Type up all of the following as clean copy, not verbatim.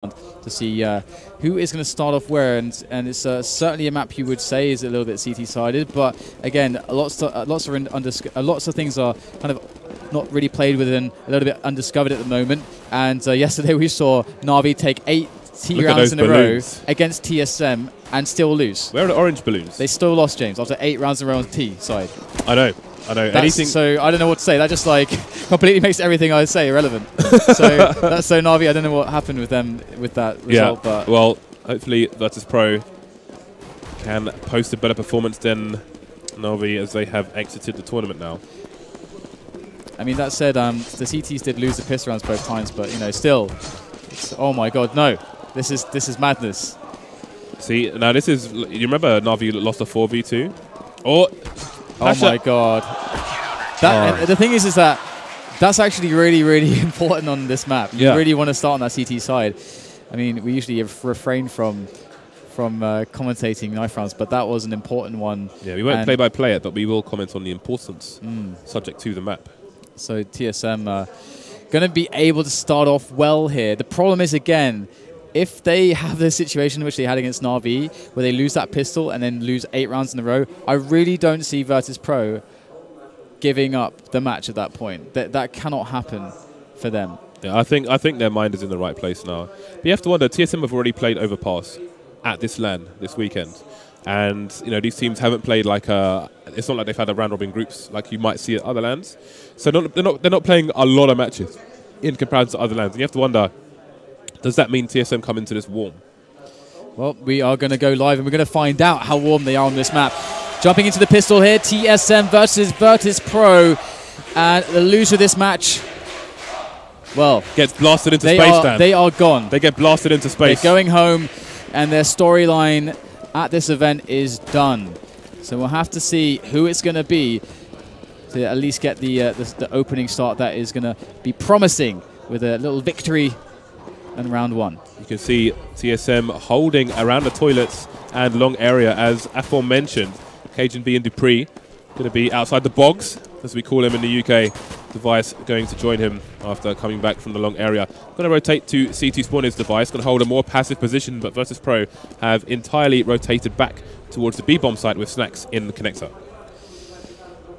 to see who is going to start off where, and it's certainly a map you would say is a little bit CT sided, but again, lots of things are kind of not really played with and a little bit undiscovered at the moment. And yesterday we saw Na'Vi take 8 T rounds in a row against TSM and still lose. Where are the orange balloons? They still lost, James, after 8 rounds in a row on the T side. I know. Anything. So I don't know what to say. That just like completely makes everything I say irrelevant. So that's so Na'Vi. I don't know what happened with them with that result. Yeah. But well, hopefully Virtus.pro can post a better performance than Na'Vi as they have exited the tournament now. I mean, that said, the CTs did lose the piss rounds both times, but you know, still, oh my God, no, this is madness. See, now this is. You remember Na'Vi lost a 4v2? Oh my God. The thing is that that's actually really, really important on this map. You really want to start on that CT side. I mean, we usually refrain from commentating knife rounds, but that was an important one. Yeah, we won't play-by-play it, but we will comment on the importance subject to the map. So TSM going to be able to start off well here. The problem is, again, if they have the situation which they had against Na'Vi, where they lose that pistol and then lose 8 rounds in a row, I really don't see Virtus.pro giving up the match at that point. That cannot happen for them. Yeah, I think their mind is in the right place now. But you have to wonder, TSM have already played Overpass at this LAN this weekend. And you know, these teams haven't played like it's not like they've had a round robin groups like you might see at other LANs. So they're not playing a lot of matches in comparison to other LANs. And you have to wonder, does that mean TSM come into this warm? Well, we are going to go live and we're going to find out how warm they are on this map. Jumping into the pistol here, TSM versus Virtus.pro. And the loser of this match, well, gets blasted into space, Dan. They are gone. They get blasted into space. They're going home, and their storyline at this event is done. So we'll have to see who it's going to be to at least get the opening start that is going to be promising with a little victory in round 1. You can see TSM holding around the toilets and long area as aforementioned. Cajun B and Dupree going to be outside the bogs, as we call him in the UK. Device going to join him after coming back from the long area. Going to rotate to CT spawn his Device. Going to hold a more passive position, but Virtus.pro have entirely rotated back towards the B-bomb site with Snacks in the connector.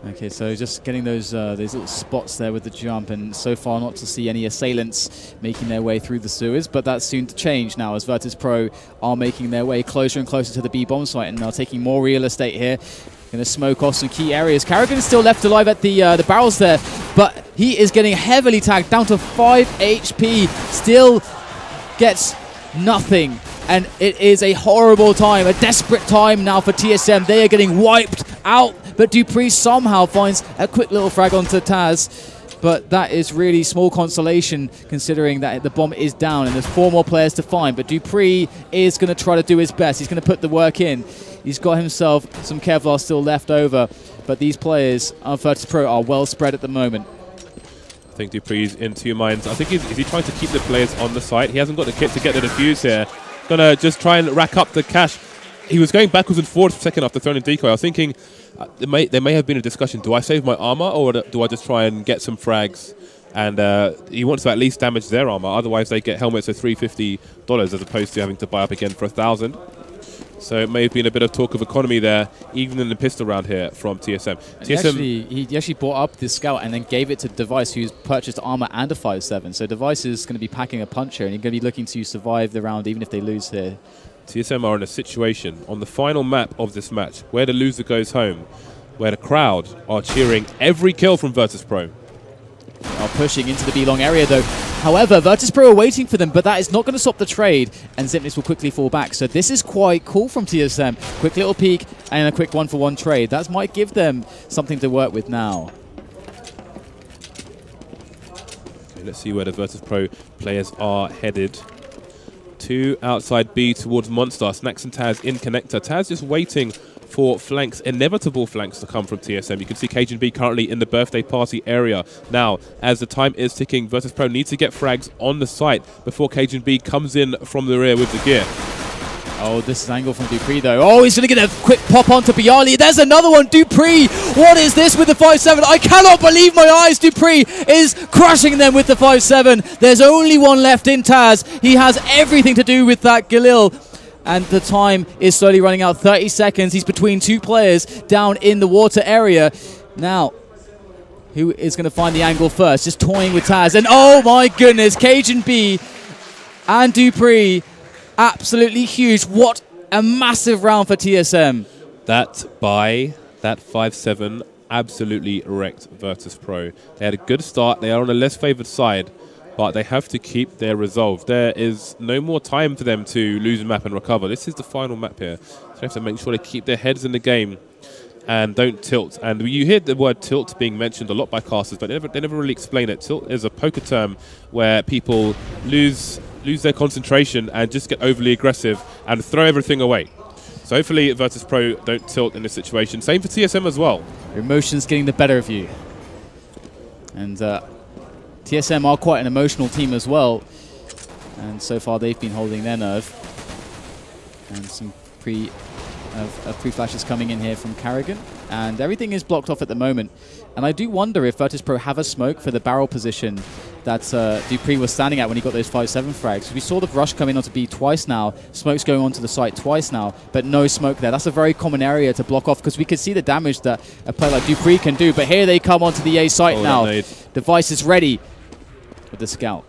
Okay, so just getting those little spots there with the jump, and so far not to see any assailants making their way through the sewers, but that's soon to change now as Virtus.pro are making their way closer and closer to the B-bomb site and are taking more real estate here. Going to smoke off some key areas. Carrigan is still left alive at the barrels there, but he is getting heavily tagged, down to 5 HP, still gets nothing. And it is a horrible time, a desperate time now for TSM. They are getting wiped out, but Dupree somehow finds a quick little frag onto Taz. But that is really small consolation considering that the bomb is down and there's 4 more players to find. But Dupree is going to try to do his best. He's going to put the work in. He's got himself some Kevlar still left over. But these players of Virtus.pro are well spread at the moment. I think Dupree's in 2 minds. I think is he trying to keep the players on the site? He hasn't got the kit to get the defuse here. Gonna just try and rack up the cash. He was going backwards and forwards for a second after throwing a decoy. I was thinking there may have been a discussion. Do I save my armor or do I just try and get some frags? And he wants to at least damage their armor. Otherwise, they get helmets for $350 as opposed to having to buy up again for $1,000. So it may have been a bit of talk of economy there, even in the pistol round here from TSM. He actually bought up this scout and then gave it to Device, who's purchased armor and a 5.7. So Device is going to be packing a punch here, and he's going to be looking to survive the round even if they lose here. TSM are in a situation on the final map of this match where the loser goes home, where the crowd are cheering every kill from Virtus.pro. They are pushing into the B-long area though. However, Virtus.pro are waiting for them, but that is not going to stop the trade, and Zipness will quickly fall back. So this is quite cool from TSM. Quick little peek and a quick 1-for-1 trade. That might give them something to work with now. Okay, let's see where the Virtus.pro players are headed. 2 outside B towards Monster. Snacks and Taz in connector. Taz just waiting for flanks, inevitable flanks to come from TSM. You can see Cajun B currently in the birthday party area. Now, as the time is ticking, Virtus.pro needs to get frags on the site before Cajun B comes in from the rear with the gear. Oh, this is angle from du3 though. Oh, he's going to get a quick pop onto Bialy. There's another one. du3, what is this with the 5-7? I cannot believe my eyes. du3 is crushing them with the 5-7. There's only one left in Taz. He has everything to do with that Galil. And the time is slowly running out. 30 seconds. He's between two players down in the water area. Now, who is going to find the angle first? Just toying with Taz. And oh my goodness, Cajun B and du3, absolutely huge. What a massive round for TSM. That 5-7 absolutely wrecked Virtus.pro. They had a good start. They are on a less favored side, but they have to keep their resolve. There is no more time for them to lose a map and recover. This is the final map here. So they have to make sure they keep their heads in the game and don't tilt. And you hear the word tilt being mentioned a lot by casters, but they never really explain it. Tilt is a poker term where people lose their concentration and just get overly aggressive and throw everything away. So hopefully Virtus.pro don't tilt in this situation. Same for TSM as well. Your emotions getting the better of you. And TSM are quite an emotional team as well. And so far they've been holding their nerve. And some pre-flashes coming in here from Karrigan. And everything is blocked off at the moment. And I do wonder if Virtus.pro have a smoke for the barrel position that du3 was standing at when he got those 5-7 frags. We saw the rush coming onto B twice now. Smoke's going onto the site twice now, but no smoke there. That's a very common area to block off because we could see the damage that a player like du3 can do. But here they come onto the A site now. Device is ready with the scout.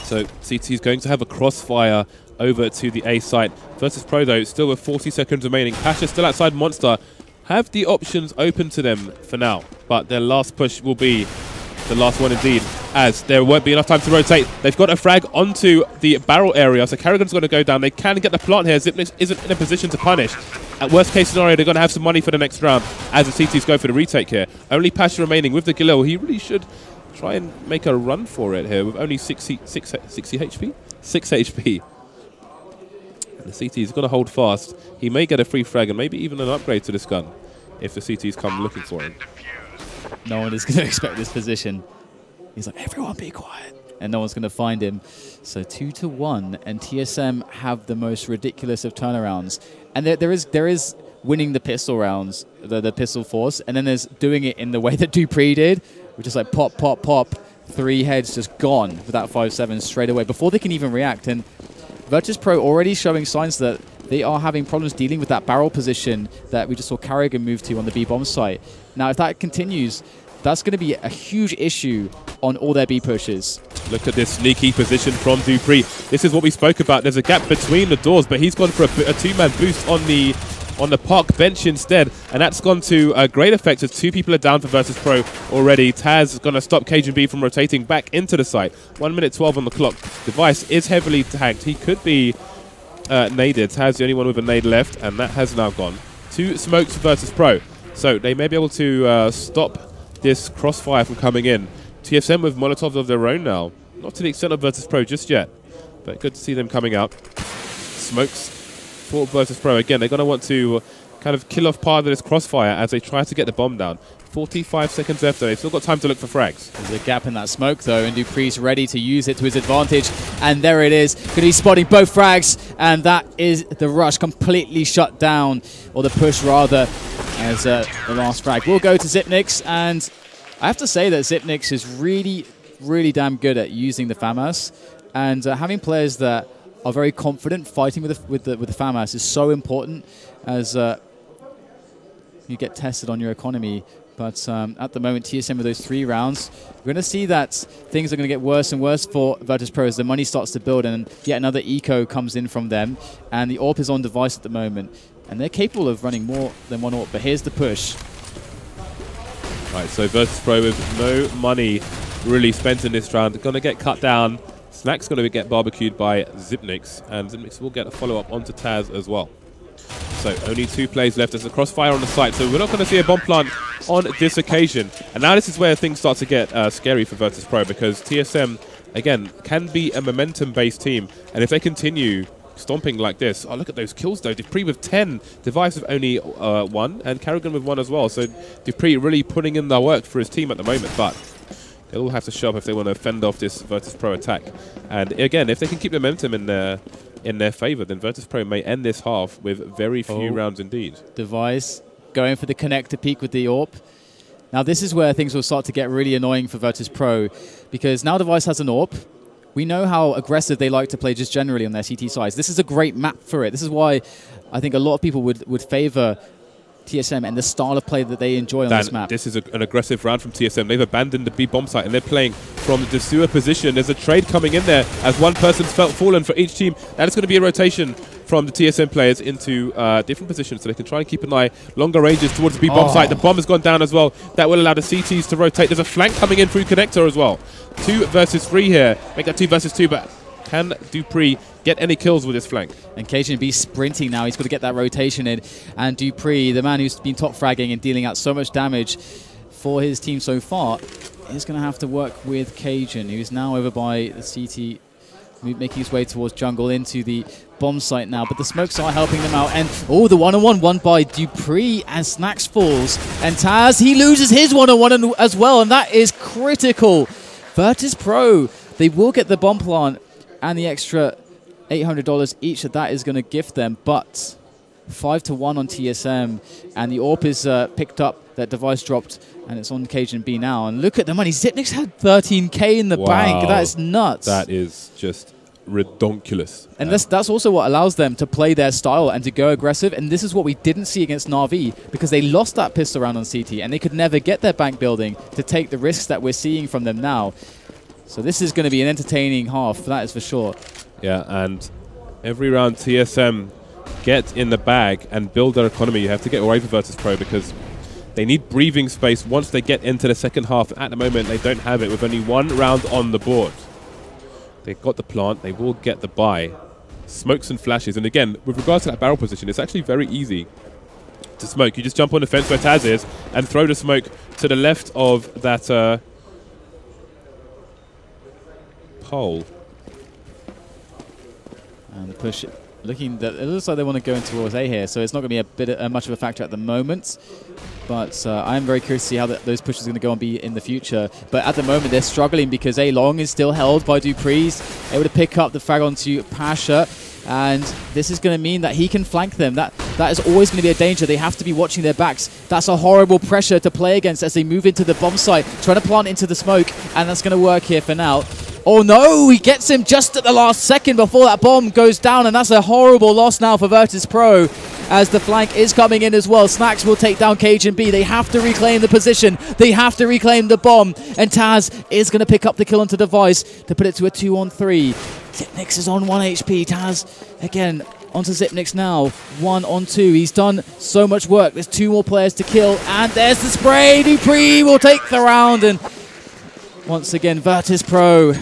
So CT is going to have a crossfire over to the A site. Virtus.pro though, still with 40 seconds remaining. Pasha still outside Monster. Have the options open to them for now, but their last push will be the last one indeed, as there won't be enough time to rotate. They've got a frag onto the barrel area, so Karrigan's going to go down. They can get the plant here. Xyp9x isn't in a position to punish. At worst case scenario, they're going to have some money for the next round as the CTs go for the retake here. Only Pasha remaining with the Galil. He really should try and make a run for it here with only 60 HP? 6 HP. And the CT's got to hold fast. He may get a free frag and maybe even an upgrade to this gun if the CTs come looking for him. No one is going to expect this position. He's like, everyone be quiet. And no one's going to find him. So 2-1, and TSM have the most ridiculous of turnarounds. And there is winning the pistol rounds, the pistol force, and then there's doing it in the way that du3 did, which is like pop, pop, pop, 3 heads just gone with that 5-7 straight away before they can even react. And Virtus.pro already showing signs that they are having problems dealing with that barrel position that we just saw Karrigan move to on the B-bomb site. Now, if that continues, that's going to be a huge issue on all their B pushes. Look at this sneaky position from du3. This is what we spoke about. There's a gap between the doors, but he's gone for a two-man boost on the park bench instead, and that's gone to a great effect as 2 people are down for Virtus.pro already. Taz is going to stop Cajun B from rotating back into the site. 1 minute 12 on the clock. Device is heavily tagged. He could be naded. Taz the only one with a nade left, and that has now gone. 2 smokes for Virtus.pro. So they may be able to stop this crossfire from coming in. TSM with Molotovs of their own now. Not to the extent of Virtus.pro just yet, but good to see them coming out. Smokes for Virtus.pro. Again, they're going to want to kind of kill off part of this crossfire as they try to get the bomb down. 45 seconds left, though. They've still got time to look for frags. There's a gap in that smoke, though, and du3's ready to use it to his advantage. And there it is. Going to be spotting both frags, and that is the rush completely shut down, or the push, rather, as the last frag will go to Xyp9x. And I have to say that Xyp9x is really, really damn good at using the FAMAS. And having players that are very confident fighting with the FAMAS is so important as you get tested on your economy. But at the moment, TSM with those 3 rounds, we're going to see that things are going to get worse and worse for Virtus.pro as the money starts to build and yet another eco comes in from them. And the AWP is on device at the moment. And they're capable of running more than 1 AWP, but here's the push. Right, so Virtus.pro with no money really spent in this round. Going to get cut down. Snack's going to get barbecued by Xyp9x, and Xyp9x will get a follow-up onto Taz as well. So only 2 plays left. There's a crossfire on the site, so we're not going to see a bomb plant on this occasion. And now this is where things start to get scary for Virtus.pro, because TSM, again, can be a momentum-based team. And if they continue stomping like this, oh, look at those kills, though. du3 with 10, Device with only 1, and Karrigan with 1 as well. So du3 really putting in the work for his team at the moment, but They'll all have to show up if they want to fend off this Virtus.pro attack. And again, if they can keep the momentum in their favor, then Virtus.pro may end this half with very few rounds indeed. Device going for the connector peak with the AWP. Now this is where things will start to get really annoying for Virtus.pro, because now Device has an AWP. We know how aggressive they like to play just generally on their CT sides. This is a great map for it. This is why I think a lot of people would favor TSM and the style of play that they enjoy on this map. This is an aggressive round from TSM. They've abandoned the B bomb site and they're playing from the sewer position. There's a trade coming in there as one person's fallen for each team. That is going to be a rotation from the TSM players into different positions so they can try and keep an eye longer ranges towards the B bomb site. The bomb has gone down as well. That will allow the CTs to rotate. There's a flank coming in through connector as well. 2 versus 3 here. Make that 2 versus 2, but can Dupree get any kills with his flank? And KGB sprinting now. He's got to get that rotation in. And Dupree, the man who's been top fragging and dealing out so much damage for his team so far, is going to have to work with Cajun, who's now over by the CT, making his way towards jungle into the bomb site now. But the smokes are helping them out. And, oh, the one-on-one won by Dupree as Snacks falls. And Taz, he loses his one-on-one as well. And that is critical. Virtus.pro, they will get the bomb plant and the extra $800 each that is going to gift them, but 5-1 on TSM, and the AWP is picked up. That Device dropped, and it's on Cajun B now. And look at the money. Xyp9x had 13K in the bank. That is nuts. That is just redonkulous. And that's also what allows them to play their style and to go aggressive. And this is what we didn't see against Na'Vi, because they lost that pistol round on CT, and they could never get their bank building to take the risks that we're seeing from them now. So this is going to be an entertaining half, that is for sure. Yeah, and every round TSM get in the bag and build their economy. You have to get away from Virtus.pro because they need breathing space once they get into the second half. At the moment, they don't have it with only 1 round on the board. They've got the plant. They will get the buy. Smokes and flashes. And again, with regards to that barrel position, it's actually very easy to smoke. You just jump on the fence where Taz is and throw the smoke to the left of that pole. And the push, looking that it looks like they want to go in towards A here, so it's not going to be much of a factor at the moment. But I am very curious to see how those pushes are going to go and be in the future. But at the moment, they're struggling because A long is still held by Dupree's, able to pick up the frag onto Pasha. And this is going to mean that he can flank them. That is always going to be a danger. They have to be watching their backs. That's a horrible pressure to play against as they move into the bomb site, trying to plant into the smoke. And that's going to work here for now. Oh no, he gets him just at the last second before that bomb goes down, and that's a horrible loss now for Virtus.pro as the flank is coming in as well. Snacks will take down Cajun B. They have to reclaim the position. They have to reclaim the bomb, and Taz is going to pick up the kill onto Device to put it to a 2-on-3. Xyp9x is on 1 HP. Taz again onto Xyp9x now, 1 on 2. He's done so much work. There's 2 more players to kill, and there's the spray. Dupree will take the round, and once again, Virtus.pro,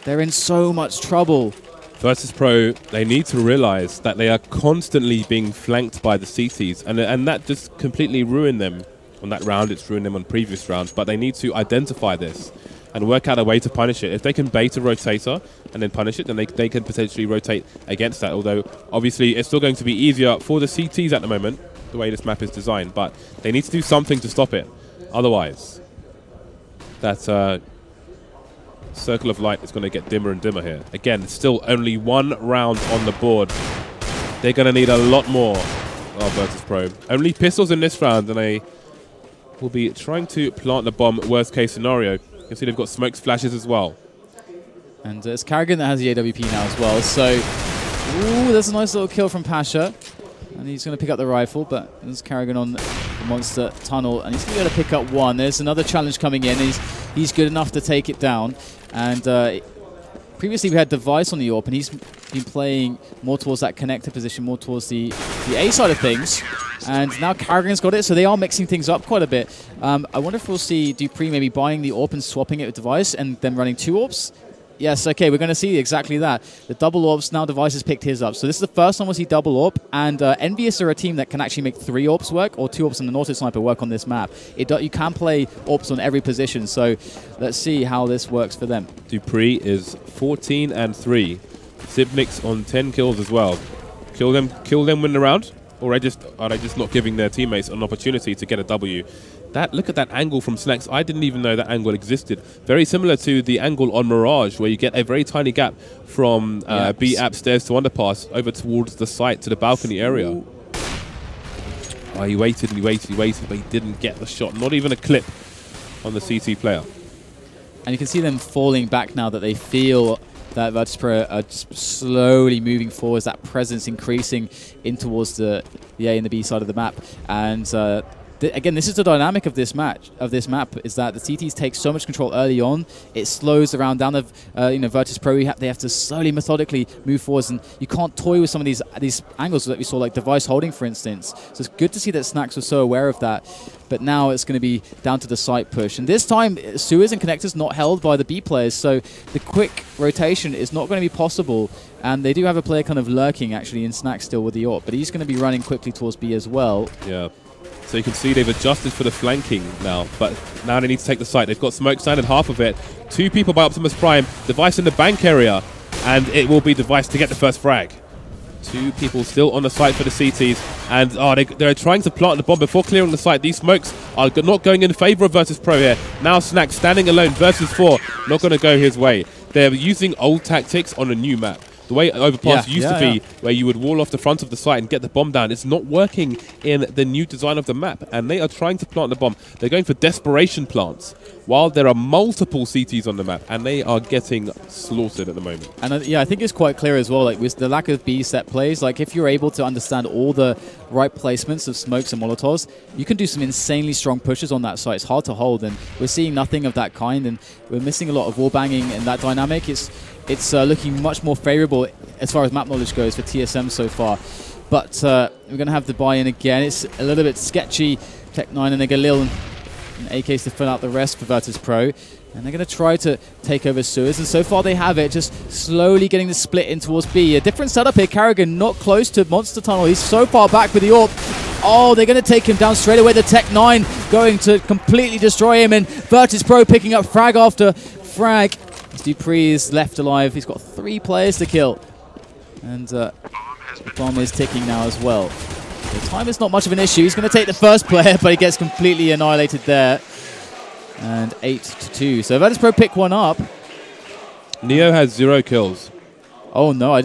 they're in so much trouble. Virtus.pro, they need to realize that they are constantly being flanked by the CTs, and that just completely ruined them on that round. It's ruined them on previous rounds, but they need to identify this and work out a way to punish it. If they can bait a rotator and then punish it, then they can potentially rotate against that, although obviously it's still going to be easier for the CTs at the moment, the way this map is designed, but they need to do something to stop it. Otherwise, that circle of light is going to get dimmer and dimmer here. Again, still only 1 round on the board. They're going to need a lot more of Virtus.pro. Only pistols in this round, and they will be trying to plant the bomb, worst case scenario. You can see they've got smokes, flashes as well. And it's Carrigan that has the AWP now as well. So, ooh, there's a nice little kill from Pasha. And he's going to pick up the rifle, but there's Carrigan on the monster tunnel, and he's going to be able to pick up 1. There's another challenge coming in. He's good enough to take it down. And previously we had Device on the AWP, and he's been playing more towards that connector position, more towards the A side of things. And now Carrigan's got it, so they are mixing things up quite a bit. I wonder if we'll see Dupree maybe buying the AWP and swapping it with Device, and then running 2 AWPs. Yes, okay, we're going to see exactly that. The double AWPs, now Device has picked his up. So this is the first time we'll see double AWP, and Envious are a team that can actually make 3 AWPs work, or 2 AWPs and an auto sniper work on this map. You can play AWPs on every position, so let's see how this works for them. Dupree is 14-3. Xyp9x on 10 kills as well. Kill them, win the round, or are they just not giving their teammates an opportunity to get a W? Look at that angle from Snacks. I didn't even know that angle existed. Very similar to the angle on Mirage, where you get a very tiny gap from B upstairs to underpass over towards the site to the balcony area. Ooh. Oh, he waited and he waited, but he didn't get the shot. Not even a clip on the CT player. And you can see them falling back now that they feel that Virtus.pro are just slowly moving forwards, that presence increasing in towards the A and the B side of the map. And again, this is the dynamic of this map, is that the CTs take so much control early on, it slows around down the Virtus.pro. They have to slowly, methodically move forwards, and you can't toy with some of these angles that we saw, like device holding, for instance. So it's good to see that Snacks was so aware of that. But now it's going to be down to the site push. And this time, sewers and connectors not held by the B players, so the quick rotation is not going to be possible. And they do have a player kind of lurking, actually, in Snacks still with the AWP, but he's going to be running quickly towards B as well. Yeah. So you can see they've adjusted for the flanking now, but now they need to take the site. They've got smoke standard half of it. 2 people by Optimus Prime. Device in the bank area, and it will be Device to get the first frag. 2 people still on the site for the CTs, and they're trying to plant the bomb before clearing the site. These smokes are not going in favor of Virtus.pro here. Now Snacks standing alone versus 4, not going to go his way. They're using old tactics on a new map. The way Overpass used to be, where you would wall off the front of the site and get the bomb down, it's not working in the new design of the map, and they are trying to plant the bomb. They're going for desperation plants, while there are multiple CTs on the map, and they are getting slaughtered at the moment. And I think it's quite clear as well, like with the lack of B set plays, like if you're able to understand all the right placements of smokes and molotovs, you can do some insanely strong pushes on that site. It's hard to hold, and we're seeing nothing of that kind, and we're missing a lot of wall banging in that dynamic. It's looking much more favorable as far as map knowledge goes for TSM so far. But we're going to have the buy-in again. It's a little bit sketchy. Tech9 and Galil and AKs to fill out the rest for Virtus.pro. And they're going to try to take over sewers. And so far they have it, just slowly getting the split in towards B. A different setup here. Carrigan not close to Monster Tunnel. He's so far back with the AWP. Oh, they're going to take him down straight away. The Tech9 going to completely destroy him. And Virtus.pro picking up frag after frag. Dupree is left alive. He's got 3 players to kill. And the bomb is ticking now as well. The time is not much of an issue. He's going to take the first player, but he gets completely annihilated there. And 8-2. So Virtus.pro pick one up. Neo has 0 kills. Oh, no.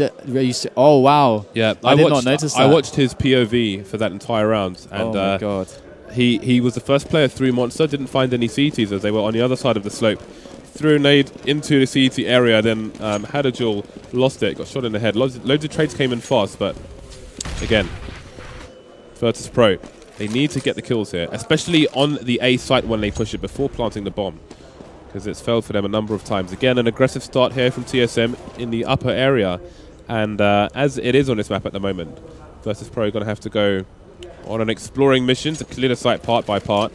Oh, wow. Yeah, I did not notice that. I watched his POV for that entire round. And, oh, my God. He was the first player through Monster. Didn't find any CTs as they were on the other side of the slope. Threw a nade into the CT area, then had a duel, lost it, got shot in the head. Loads of trades came in fast, but again, Virtus.pro, they need to get the kills here, especially on the A site when they push it before planting the bomb, because it's failed for them a number of times. Again, an aggressive start here from TSM in the upper area, and as it is on this map at the moment, Virtus.pro are going to have to go on an exploring mission to clear the site part by part.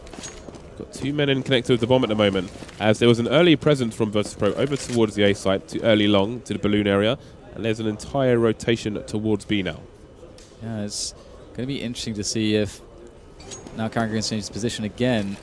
Got 2 men in connected with the bomb at the moment, as there was an early presence from Virtus.pro over towards the A site to early long to the balloon area, and there's an entire rotation towards B now. Yeah, it's going to be interesting to see if now Carrigan changes position again,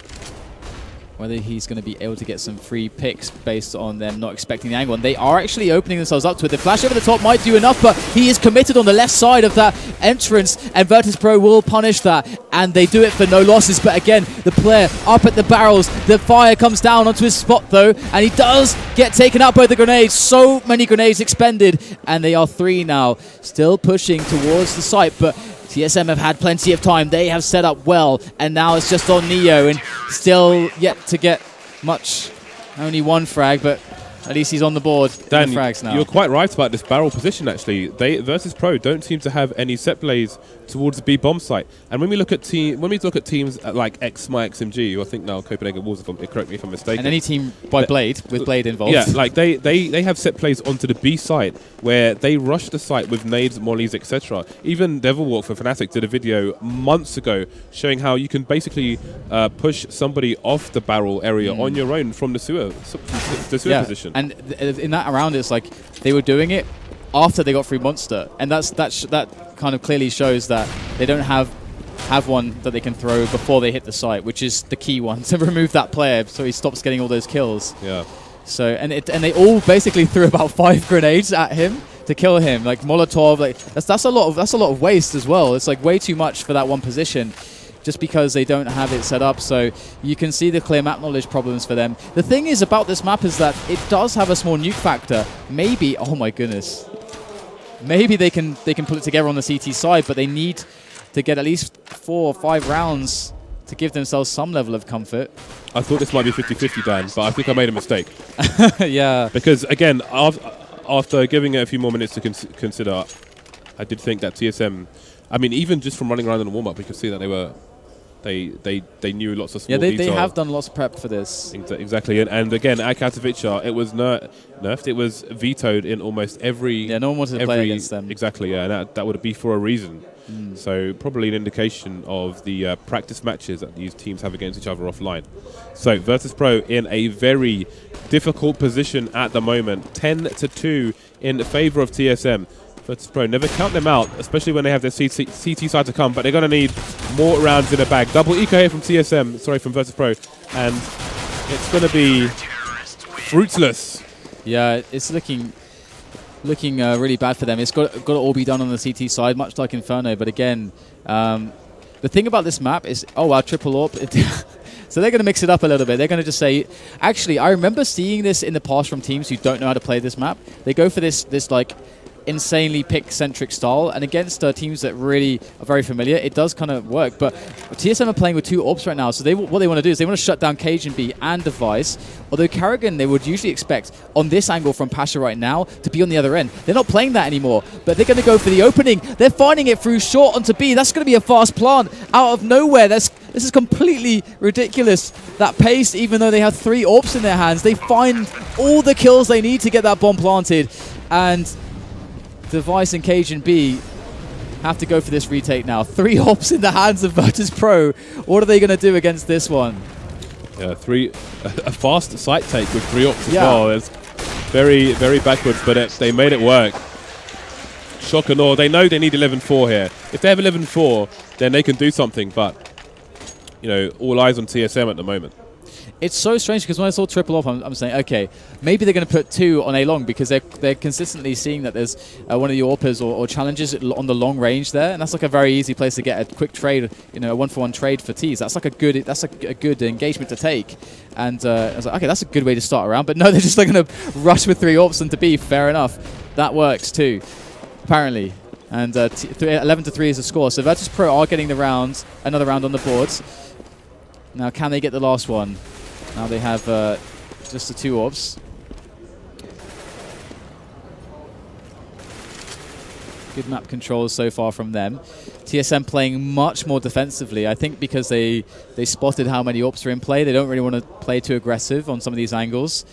whether he's going to be able to get some free picks based on them not expecting the angle. And they are actually opening themselves up to it. The flash over the top might do enough, but he is committed on the left side of that entrance, and Virtus.pro will punish that. And they do it for no losses. But again, the player up at the barrels. The fire comes down onto his spot, though, and he does get taken out by the grenades. So many grenades expended, and they are 3 now. Still pushing towards the site, but TSM have had plenty of time. They have set up well, and now it's just on Neo, and still yet to get much. Only 1 frag, but at least he's on the board. Dan, in the frags now. You're quite right about this barrel position, actually. Virtus.pro don't seem to have any set plays towards the B bomb site. And when we look at teams like XMY-XMG, who I think now Copenhagen Wolves, correct me if I'm mistaken. And any team by Blade, with Blade involved. Yeah, like they have set plays onto the B site where they rush the site with nades, mollies, etc. Even Devilwalk for Fnatic did a video months ago showing how you can basically push somebody off the barrel area on your own from the sewer position. And in that round, it's like they were doing it after they got free Monster, and that kind of clearly shows that they don't have one that they can throw before they hit the site, which is the key one to remove that player so he stops getting all those kills. Yeah. So and they all basically threw about 5 grenades at him to kill him, like Molotov. Like that's a lot of waste as well. It's like way too much for that one position. just because they don't have it set up. So you can see the clear map knowledge problems for them. The thing is about this map is that it does have a small nuke factor. Maybe, oh my goodness, maybe they can put it together on the CT side, but they need to get at least 4 or 5 rounds to give themselves some level of comfort. I thought this might be 50-50, Dan, but I think I made a mistake. Yeah. Because, again, after giving it a few more minutes to consider, I did think that TSM, I mean, even just from running around in the warm-up, we could see that they knew lots of small detail. They have done lots of prep for this. Exactly. And again, at Katowice, it was nerfed. It was vetoed in almost every... Yeah, no one wanted to play against them. Exactly, yeah. That would be for a reason. So probably an indication of the practice matches that these teams have against each other offline. So Virtus.pro in a very difficult position at the moment. 10-2 in favour of TSM. Virtus.pro, never count them out, especially when they have their CT side to come, but they're going to need more rounds in the bag. Double eco here from TSM, sorry, from Virtus.pro, and it's going to be fruitless. Yeah, it's looking really bad for them. It's got to all be done on the CT side, much like Inferno. But again, the thing about this map is, oh wow, triple AWP. So they're going to mix it up a little bit. They're going to just say, actually, I remember seeing this in the past from teams who don't know how to play this map. They go for this like insanely pick-centric style, and against teams that really are very familiar, it does kind of work. But TSM are playing with 2 AWPs right now, so what they want to do is they want to shut down Cajun and Device, although Karrigan, they would usually expect on this angle from Pasha right now to be on the other end. They're not playing that anymore, but they're going to go for the opening. They're finding it through short onto B. That's going to be a fast plant out of nowhere. This is completely ridiculous, that pace, even though they have 3 AWPs in their hands. They find all the kills they need to get that bomb planted, and Device and Cajun B have to go for this retake now. 3 AWPs in the hands of Virtus.pro. What are they going to do against this one? Yeah, a fast site take with 3 AWPs as well. It's very, very backwards, but they made it work. Shock and awe. They know they need 11-4 here. If they have 11-4, then they can do something, but, you know, all eyes on TSM at the moment. It's so strange because when I saw triple AWP, I'm saying, okay, maybe they're going to put 2 on A long because they're consistently seeing that there's one of the AWPers or challenges on the long range there, and that's like a very easy place to get a quick trade, you know, a 1-for-1 trade for T's. That's like a good engagement to take. And I was like, okay, that's a good way to start around. But no, they're just like going to rush with 3 AWPs into B. Fair enough, that works too, apparently. And 11-3 is the score. So Virtus.pro are getting another round on the boards. Now, can they get the last one? Now they have just the 2 AWPs. Good map controls so far from them. TSM playing much more defensively. I think because they spotted how many AWPs are in play. They don't really want to play too aggressive on some of these angles.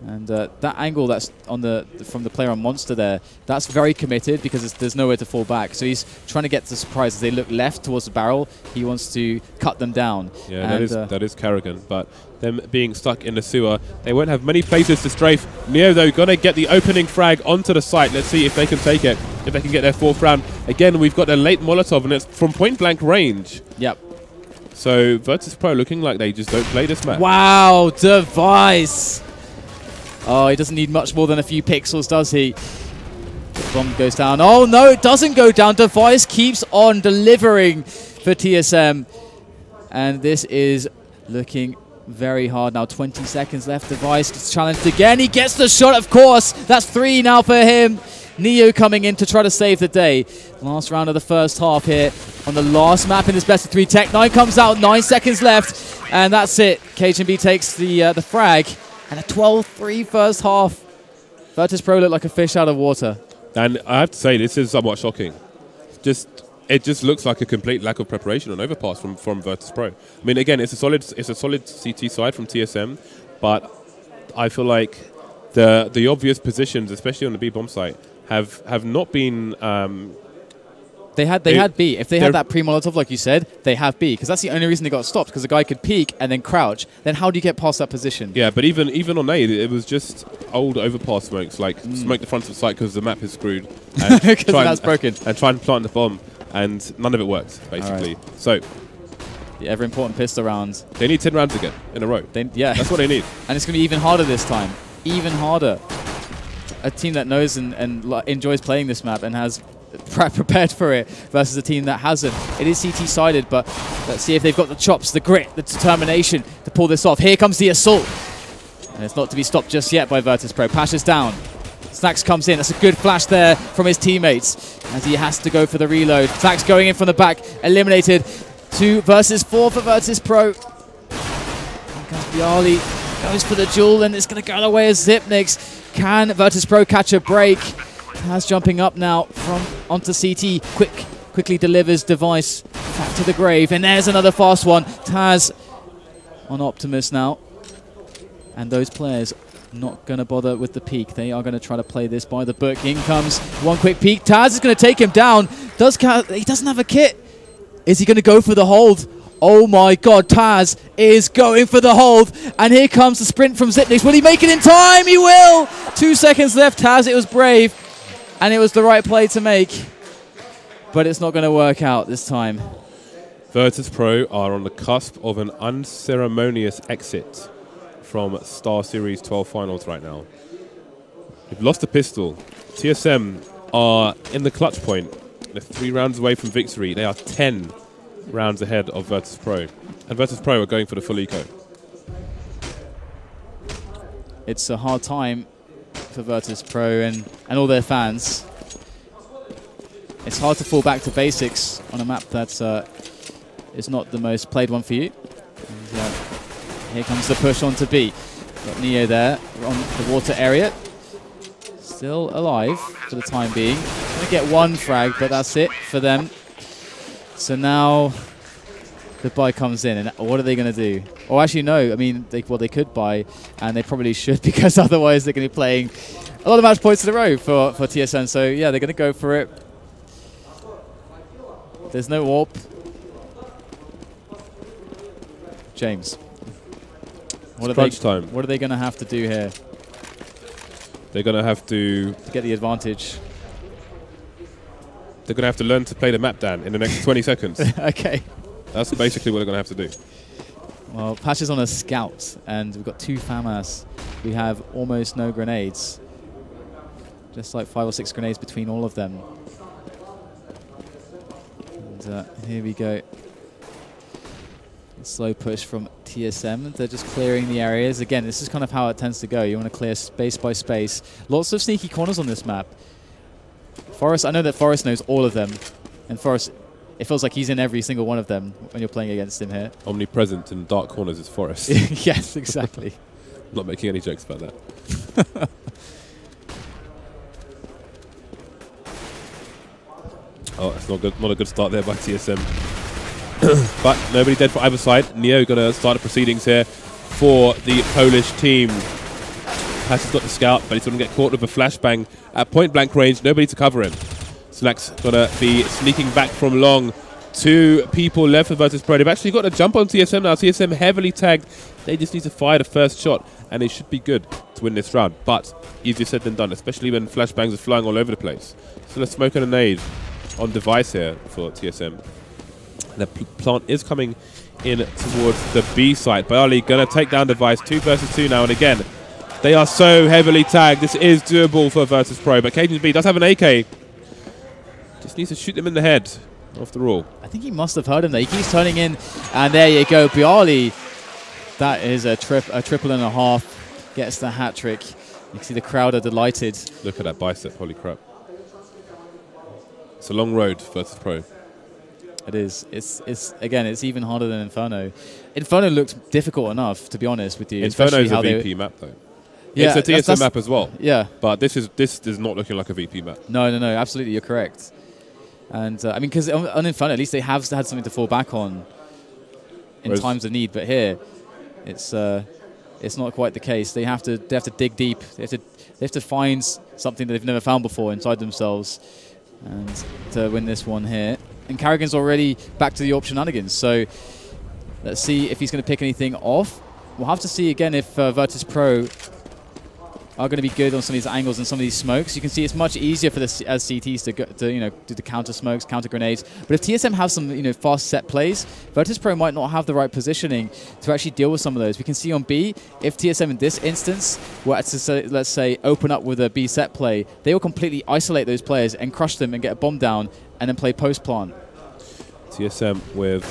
And that angle that's from the player on Monster there, that's very committed because there's nowhere to fall back. So he's trying to get the surprise as they look left towards the barrel. He wants to cut them down. Yeah, that is Karrigan. But them being stuck in the sewer, they won't have many places to strafe. Neo, though, going to get the opening frag onto the site. Let's see if they can take it, if they can get their 4th round. Again, we've got a late Molotov, and it's from point-blank range. Yep. So Virtus.pro looking like they just don't play this map. Wow, Device! Oh, he doesn't need much more than a few pixels, does he? The bomb goes down. Oh, no, it doesn't go down. Device keeps on delivering for TSM. And this is looking very hard now. 20 seconds left. Device gets challenged again. He gets the shot, of course. That's 3 now for him. Neo coming in to try to save the day. Last round of the first half here on the last map in this best of 3. Tech9 comes out. 9 seconds left. And that's it. KHB takes the frag. And a 12-3 first half. Virtus.pro look like a fish out of water. And I have to say, this is somewhat shocking. It just looks like a complete lack of preparation on overpass from Virtus.pro. I mean, again, it's a solid CT side from TSM, but I feel like the obvious positions, especially on the B bomb site, have not been. They had B. If they had that pre-Molotov, like you said, they have B. Because that's the only reason they got stopped, because the guy could peek and then crouch. Then how do you get past that position? Yeah, but even on A, it was just old overpass smokes, like smoke the front of the site because the map is screwed. Because that's broken. And try and plant the bomb, and none of it worked, basically. Right. So the ever-important pistol rounds. They need 10 rounds again in a row. Yeah. That's what they need. And it's going to be even harder this time. Even harder. A team that knows and enjoys playing this map and has prepared for it versus a team that hasn't. It is CT-sided, but let's see if they've got the chops, the grit, the determination to pull this off. Here comes the assault. And it's not to be stopped just yet by Virtus.pro. Pasha's down. Snacks comes in. That's a good flash there from his teammates as he has to go for the reload. Snacks going in from the back. Eliminated. 2 versus 4 for Virtus.pro. Here comes Bialy. Goes for the duel, and it's going to go away as Zipnix. Can Virtus.pro catch a break? Taz jumping up now from onto CT. Quickly delivers device back to the grave. And there's another fast one. Taz on Optimus now. And those players not going to bother with the peek. They are going to try to play this by the book. In comes one quick peek. Taz is going to take him down. He doesn't have a kit. Is he going to go for the hold? Oh my god, Taz is going for the hold. And here comes the sprint from Zipnix. Will he make it in time? He will! 2 seconds left, Taz. It was brave. And it was the right play to make. But it's not going to work out this time. Virtus.pro are on the cusp of an unceremonious exit from StarSeries XII finals right now. They've lost a pistol. TSM are in the clutch point. They're 3 rounds away from victory. They are 10 rounds ahead of Virtus.pro. And Virtus.pro are going for the full eco. It's a hard time for Virtus.pro and all their fans. It's hard to fall back to basics on a map that is not the most played one for you. And, here comes the push on to B. Got Neo there on the water area. Still alive for the time being. Going to get 1 frag, but that's it for them. So now the buy comes in, and what are they going to do? Or actually, no. I mean, they could buy, and they probably should, because otherwise they're going to be playing a lot of match points in a row for TSM. So yeah, they're going to go for it. There's no warp. James. What are they going to have to do here? They're going to have to get the advantage. They're going to have to learn to play the map, Dan, in the next 20 seconds. Okay. That's basically what they're going to have to do. Well, Patch is on a scout, and we've got 2 FAMAS. We have almost no grenades. Just like 5 or 6 grenades between all of them. And here we go. Slow push from TSM. They're just clearing the areas. Again, this is kind of how it tends to go. You want to clear space by space. Lots of sneaky corners on this map. Forrest, I know that Forrest knows all of them. And Forrest, it feels like he's in every single one of them when you're playing against him here. Omnipresent in dark corners is Forrest. Yes, exactly. I'm not making any jokes about that. Oh, that's not good. Not a good start there by TSM. But nobody dead for either side. Neo going to start the proceedings here for the Polish team. Patch has got the scout, but he's going to get caught with a flashbang at point-blank range. Nobody to cover him. Snack's going to be sneaking back from long. 2 people left for Virtus.pro. They've actually got a jump on TSM now. TSM heavily tagged. They just need to fire the first shot, and they should be good to win this round. But easier said than done, especially when flashbangs are flying all over the place. So let's smoke and a nade on device here for TSM. The plant is coming in towards the B site. Bialy going to take down device. 2 versus 2 now, and again, they are so heavily tagged. This is doable for Virtus.pro, but KGB does have an AK. Just needs to shoot them in the head, after all. I think he must have heard him there. He keeps turning in, and there you go. Bialy, that is a triple and a half. Gets the hat trick. You can see the crowd are delighted. Look at that bicep, holy crap. It's a long road, Virtus.pro. It is. Again, it's even harder than Inferno. Inferno looks difficult enough, to be honest with you. Inferno is a VP map, though. Yeah, it's a TSM map as well. Yeah. But this is not looking like a VP map. No, absolutely, you're correct. And I mean, because on Inferno, at least they have had something to fall back on in times of need. But here, it's not quite the case. They have to dig deep. They have to find something that they've never found before inside themselves, and to win this one here. And Carrigan's already back to the AWP shenanigans. So let's see if he's going to pick anything off. We'll have to see again if Virtus.pro are going to be good on some of these angles and some of these smokes. You can see it's much easier for the CTs to, do the counter smokes, counter grenades. But if TSM have some, fast set plays, Virtus.pro might not have the right positioning to actually deal with some of those. We can see on B, if TSM in this instance were to, let's say, open up with a B set play, they will completely isolate those players and crush them and get a bomb down and then play post plant. TSM with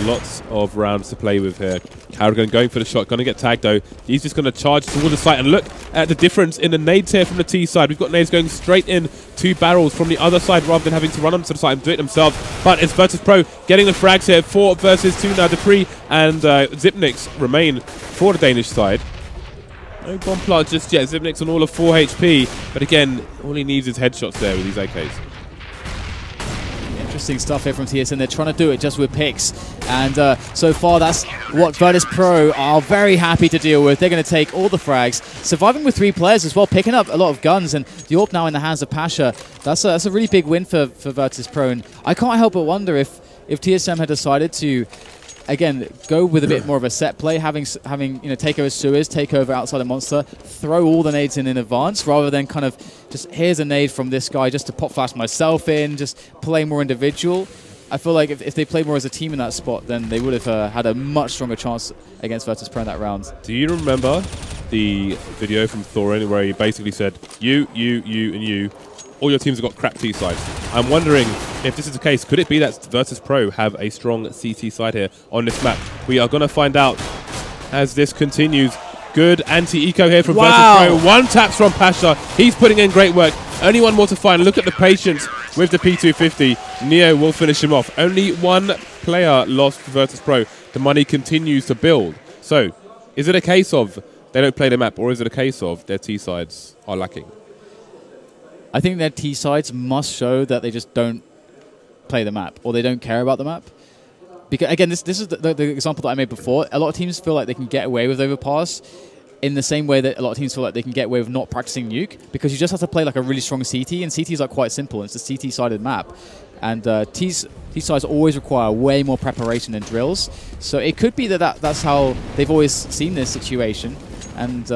lots of rounds to play with here. Carrigan going for the shot, going to get tagged though. He's just going to charge towards the site, and look at the difference in the nades here from the T side. We've got nades going straight in 2 barrels from the other side rather than having to run onto the site and do it themselves. But it's Virtus.pro getting the frags here. 4 versus 2 now. Dupree and Zipnix remain for the Danish side. No bomb plant just yet. Zipnix on all of 4 HP, but again, all he needs is headshots there with these AKs. Interesting stuff here from TSM. They're trying to do it just with picks. And so far, that's what Virtus.pro are very happy to deal with. They're going to take all the frags, surviving with 3 players as well, picking up a lot of guns. And the AWP now in the hands of Pasha. That's a really big win for Virtus.pro. And I can't help but wonder if TSM had decided to, again, go with a bit more of a set play, having take over Suez, take over outside of Monster, throw all the nades in advance, rather than kind of just, here's a nade from this guy just to pop flash myself in, just play more individual. I feel like if they played more as a team in that spot, then they would have had a much stronger chance against Virtus.pro in that round. Do you remember the video from Thorin where he basically said, you, and you, all your teams have got crap T sides? I'm wondering if this is the case, could it be that Virtus.pro have a strong CT side here on this map? We are going to find out as this continues. Good anti-eco here from Virtus.pro. 1 taps from Pasha. He's putting in great work. Only 1 more to find. Look at the patience with the P250. Neo will finish him off. Only 1 player lost for Virtus.pro. The money continues to build. So, is it a case of they don't play the map, or is it a case of their T sides are lacking? I think their T sides must show that they just don't play the map, or they don't care about the map. Because again, this is the example that I made before. A lot of teams feel like they can get away with overpass in the same way that a lot of teams feel like they can get away with not practicing nuke, because you just have to play like a really strong CT, and CT is like quite simple. It's a CT-sided map, and T sides always require way more preparation than drills. So it could be that's how they've always seen this situation, and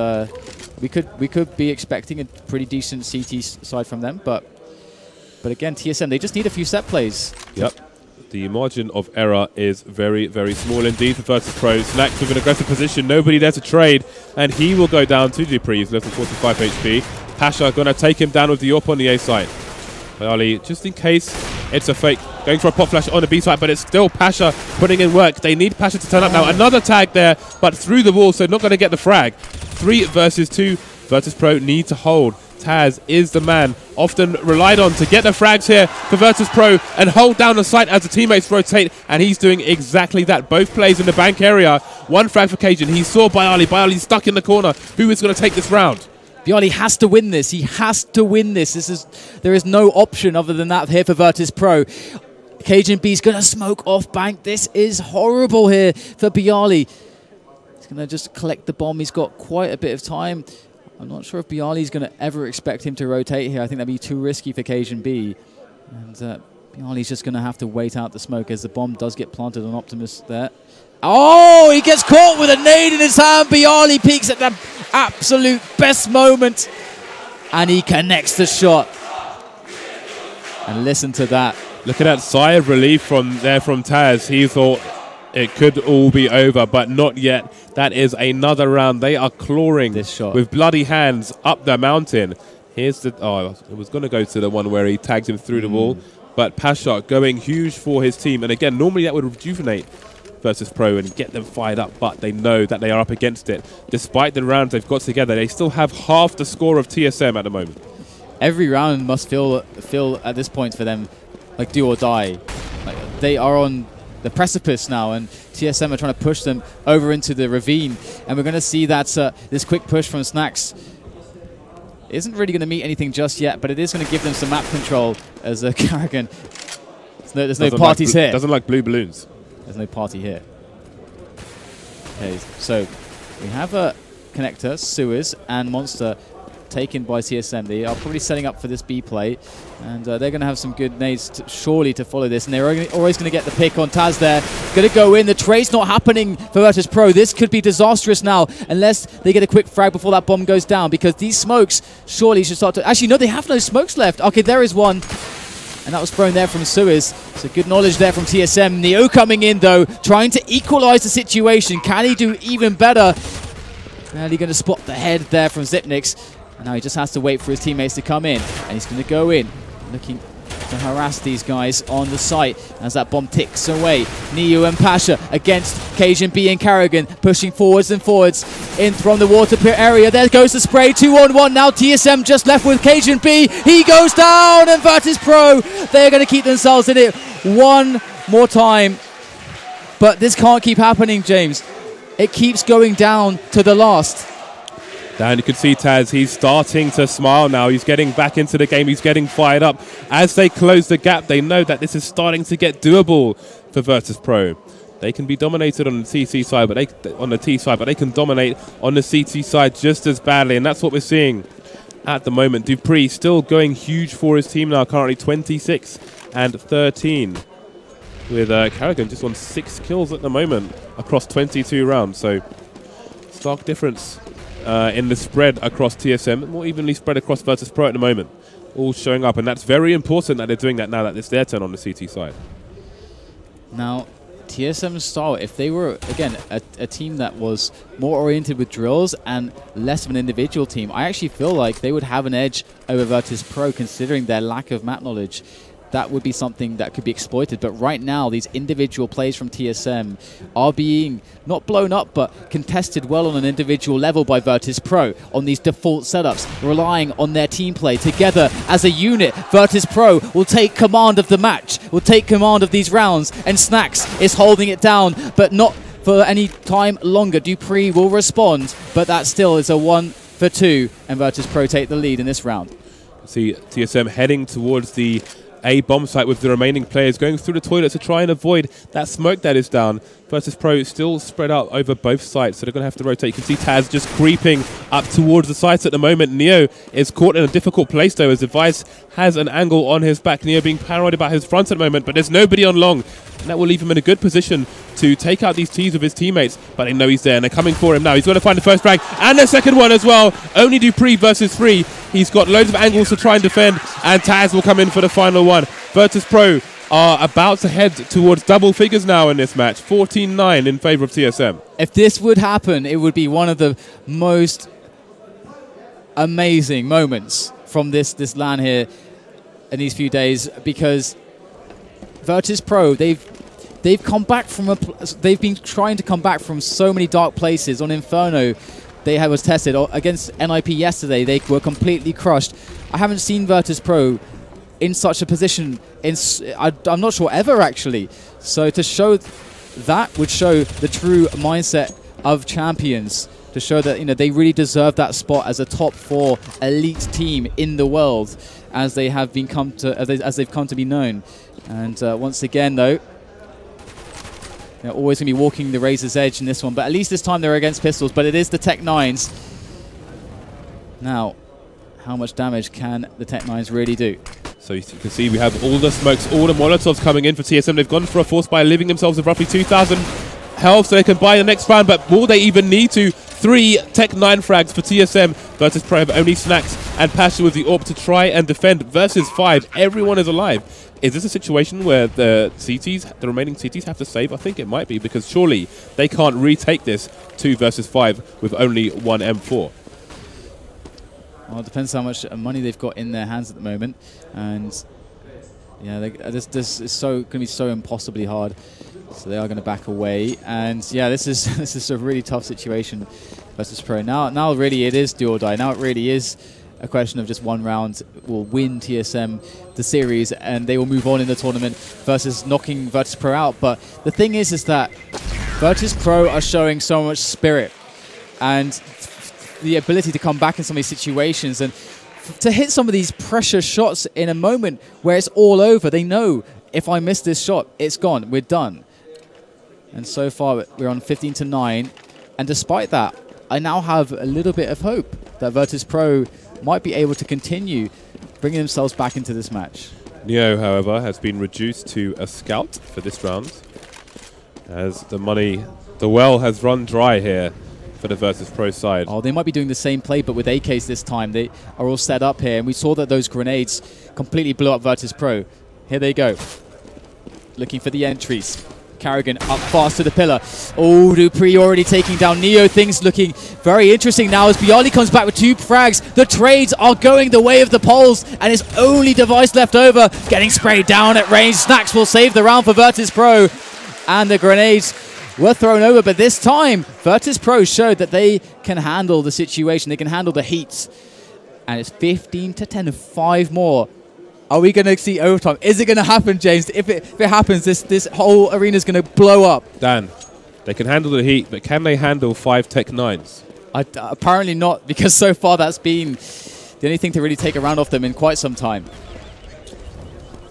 we could be expecting a pretty decent CT side from them, but again, TSM, they just need a few set plays. Yep. The margin of error is very, very small indeed for Virtus.pro. Snacks with an aggressive position, nobody there to trade, and he will go down to Dupree. He's less than 45 HP. Pasha going to take him down with the AWP on the A side. Ali, just in case it's a fake, going for a pop flash on the B side, but it's still Pasha putting in work. They need Pasha to turn up now. Another tag there, but through the wall, so not going to get the frag. 3 versus 2. Virtus.pro need to hold. Taz is the man often relied on to get the frags here for Virtus.pro and hold down the site as the teammates rotate, and he's doing exactly that. Both plays in the bank area. 1 frag for Cajun. He saw byali. byali's stuck in the corner. Who is going to take this round? byali has to win this. He has to win this. There is no option other than that here for Virtus.pro. Cajun B's going to smoke off bank. This is horrible here for byali. He's going to just collect the bomb. He's got quite a bit of time. I'm not sure if byali's going to ever expect him to rotate here. I think that'd be too risky for Cajun B. And byali's just going to have to wait out the smoke as the bomb does get planted on Optimus there. Oh, he gets caught with a nade in his hand. byali peeks at the absolute best moment. And he connects the shot. And listen to that. Look at that sigh of relief from Taz. He thought it could all be over, but not yet. That is another round. They are clawing this shot with bloody hands up the mountain. Here's the... Oh, it was going to go to the one where he tagged him through the wall. But Pasha going huge for his team. And again, normally that would rejuvenate Virtus.pro and get them fired up, but they know that they are up against it. Despite the rounds they've got together, they still have half the score of TSM at the moment. Every round must feel at this point for them like do or die. Like, they are on the precipice now, and TSM are trying to push them over into the ravine, and we're going to see that this quick push from Snacks isn't really going to meet anything just yet, but it is going to give them some map control as Carrigan. There's no parties here. Doesn't like blue balloons. There's no party here. Okay, so we have a connector, Suez and Monster taken by TSM. They are probably setting up for this B play, and they're going to have some good nades surely to follow this, and they're always going to get the pick on Taz there. Going to go in. The trade's not happening for Virtus.pro. This could be disastrous now unless they get a quick frag before that bomb goes down, because these smokes surely should start to... Actually, no, they have no smokes left. Okay, there is one. And that was thrown there from Suez. So good knowledge there from TSM. Neo coming in, though, trying to equalize the situation. Can he do even better? Barely going to spot the head there from Zipnix. And now he just has to wait for his teammates to come in. And he's going to go in, looking to harass these guys on the site as that bomb ticks away. Neo and Pasha against Cajun B and Carrigan, pushing forwards and forwards in from the water pit area. There goes the spray, 2-on-1. Now TSM just left with Cajun B. He goes down, and Virtus.pro, they're going to keep themselves in it one more time. But this can't keep happening, James. It keeps going down to the last. And you can see Taz, he's starting to smile now. He's getting back into the game. He's getting fired up. As they close the gap, they know that this is starting to get doable for Virtus.pro. They can be dominated on the TC side, but they can dominate on the CT side just as badly, and that's what we're seeing at the moment. Dupree still going huge for his team now, currently 26 and 13. With Carrigan just on 6 kills at the moment across 22 rounds. So stark difference in the spread across TSM, more evenly spread across Virtus.pro at the moment. All showing up, and that's very important that they're doing that now that it's their turn on the CT side. Now, TSM style, if they were, again, a team that was more oriented with drills and less of an individual team, I actually feel like they would have an edge over Virtus.pro considering their lack of map knowledge. That would be something that could be exploited. But right now, these individual plays from TSM are being not blown up, but contested well on an individual level by Virtus.pro on these default setups, relying on their team play together as a unit. Virtus.pro will take command of the match, will take command of these rounds, and Snacks is holding it down, but not for any time longer. Dupree will respond, but that still is a 1-for-2, and Virtus.pro take the lead in this round. See TSM heading towards the A bomb site with the remaining players going through the toilet to try and avoid that smoke that is down. Virtus.pro still spread out over both sides, so they're going to have to rotate. You can see Taz just creeping up towards the sites at the moment. Neo is caught in a difficult place, though, as Device has an angle on his back. Neo being paranoid about his front at the moment, but there's nobody on long. And that will leave him in a good position to take out these T's with his teammates, but they know he's there, and they're coming for him now. He's going to find the first frag and the second one as well. Only Dupree versus 3. He's got loads of angles to try and defend, and Taz will come in for the final one. Virtus.pro are about to head towards double figures now in this match, 14-9 in favor of TSM. If this would happen, it would be one of the most amazing moments from this LAN here in these few days, because Virtus.pro, they've come back from they've been trying to come back from so many dark places. On Inferno, they was tested against NIP yesterday. They were completely crushed. I haven't seen Virtus.pro in such a position I'm not sure ever, actually. So to show that would show the true mindset of champions, to show that they really deserve that spot as a top 4 elite team in the world, as they have been as they've come to be known. And once again, though, they're always going to be walking the razor's edge in this one, but at least this time they're against pistols. But it is the Tech 9s. Now, how much damage can the Tech 9s really do? So you can see we have all the smokes, all the Molotovs coming in for TSM. They've gone for a force buy, leaving themselves with roughly 2,000 health so they can buy the next round, but will they even need to? 3 Tech 9 frags for TSM. Virtus.pro have only Snacks and Pasha with the AWP to try and defend versus 5. Everyone is alive. Is this a situation where the remaining CTs have to save? I think it might be, because surely they can't retake this 2 versus 5 with only 1 M4. Well, it depends how much money they've got in their hands at the moment, and yeah, this is going to be so impossibly hard. So they are going to back away, and yeah, this is a really tough situation versus Pro. Now really it is do or die. Now it really is a question of just one round will win TSM the series, and they will move on in the tournament versus knocking Virtus.pro out. But the thing is that Virtus.pro are showing so much spirit and the ability to come back in some of these situations and to hit some of these pressure shots in a moment where it's all over. They know, if I miss this shot, it's gone, we're done. And so far we're on 15-9, and despite that, I now have a little bit of hope that Virtus.pro might be able to continue bringing themselves back into this match. Neo, however, has been reduced to a scout for this round, as the well has run dry here for the Virtus.pro side. Oh, they might be doing the same play, but with AKs this time. They are all set up here, and we saw that those grenades completely blew up Virtus.pro. Here they go, looking for the entries. Carrigan up fast to the pillar. Oh, bo3 already taking down Neo. Things looking very interesting now as bo3 comes back with 2 frags. The trades are going the way of the Poles, and it's only Device left over, getting sprayed down at range. Snax will save the round for Virtus.pro, and the grenades were thrown over, but this time Virtus.pro showed that they can handle the situation. They can handle the heat, and it's 15-10, 5 more. Are we going to see overtime? Is it going to happen, James? If it happens, this whole arena is going to blow up. Dan, they can handle the heat, but can they handle 5 Tech 9s? Apparently not, because so far that's been the only thing to really take a round off them in quite some time.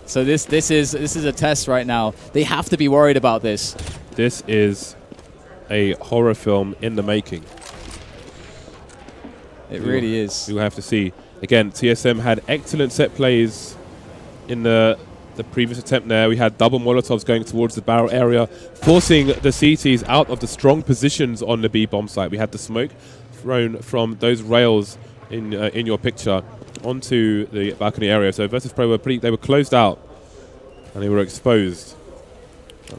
So this is a test right now. They have to be worried about this. This is a horror film in the making. It really is. You'll have to see. Again, TSM had excellent set plays in the previous attempt there. We had double Molotovs going towards the barrel area, forcing the CTs out of the strong positions on the B bomb site. We had the smoke thrown from those rails in your picture onto the balcony area. So Virtus.pro they were closed out and they were exposed.